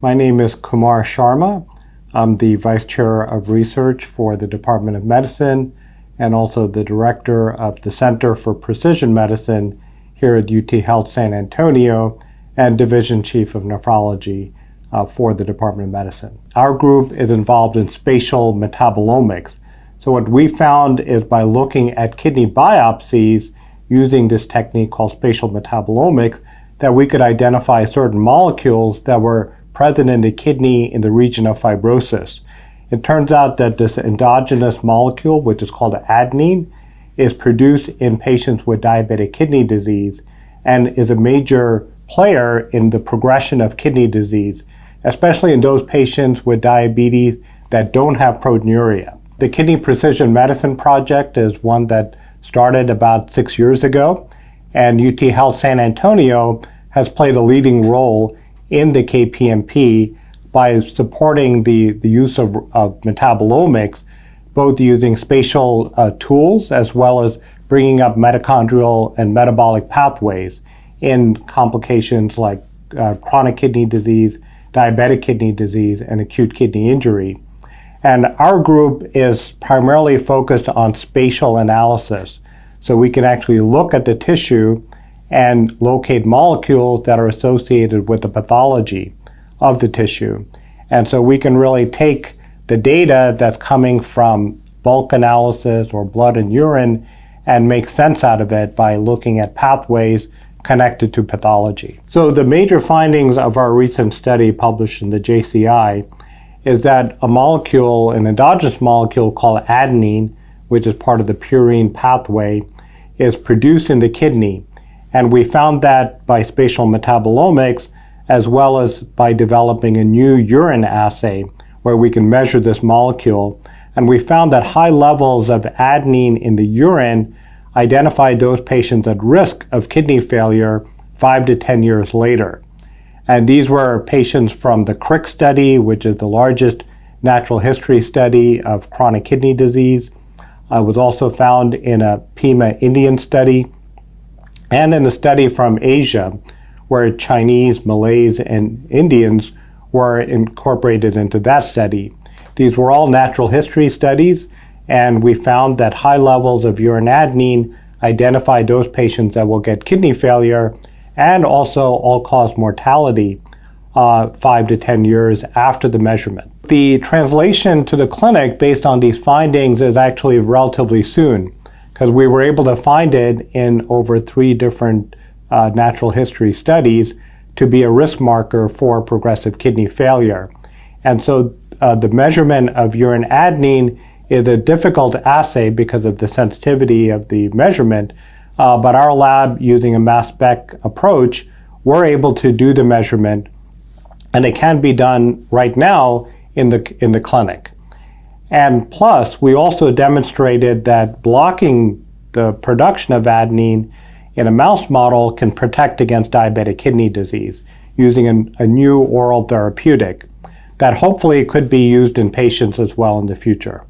My name is Kumar Sharma. I'm the Vice Chair of Research for the Department of Medicine and also the Director of the Center for Precision Medicine here at UT Health San Antonio and Division Chief of Nephrology for the Department of Medicine. Our group is involved in spatial metabolomics. So what we found is by looking at kidney biopsies using this technique called spatial metabolomics that we could identify certain molecules that were present in the kidney in the region of fibrosis. It turns out that this endogenous molecule, which is called adenine, is produced in patients with diabetic kidney disease and is a major player in the progression of kidney disease, especially in those patients with diabetes that don't have proteinuria. The Kidney Precision Medicine Project is one that started about 6 years ago, and UT Health San Antonio has played a leading role in the KPMP by supporting the use of metabolomics, both using spatial tools as well as bringing up mitochondrial and metabolic pathways in complications like chronic kidney disease, diabetic kidney disease, and acute kidney injury. And our group is primarily focused on spatial analysis. So we can actually look at the tissue and locate molecules that are associated with the pathology of the tissue. And so we can really take the data that's coming from bulk analysis or blood and urine and make sense out of it by looking at pathways connected to pathology. So the major findings of our recent study published in the JCI is that a molecule, an endogenous molecule called adenine, which is part of the purine pathway, is produced in the kidney. And we found that by spatial metabolomics, as well as by developing a new urine assay where we can measure this molecule. And we found that high levels of adenine in the urine identified those patients at risk of kidney failure 5 to 10 years later. And these were patients from the CRIC study, which is the largest natural history study of chronic kidney disease. It was also found in a Pima Indian study and in the study from Asia, where Chinese, Malays, and Indians were incorporated into that study. These were all natural history studies, and we found that high levels of urine adenine identify those patients that will get kidney failure and also all-cause mortality 5 to 10 years after the measurement. The translation to the clinic based on these findings is actually relatively soon, because we were able to find it in over 3 different natural history studies to be a risk marker for progressive kidney failure. And so the measurement of urine adenine is a difficult assay because of the sensitivity of the measurement, but our lab, using a mass spec approach, we're able to do the measurement, and it can be done right now in the clinic. And plus, we also demonstrated that blocking the production of adenine in a mouse model can protect against diabetic kidney disease using a new oral therapeutic that hopefully could be used in patients as well in the future.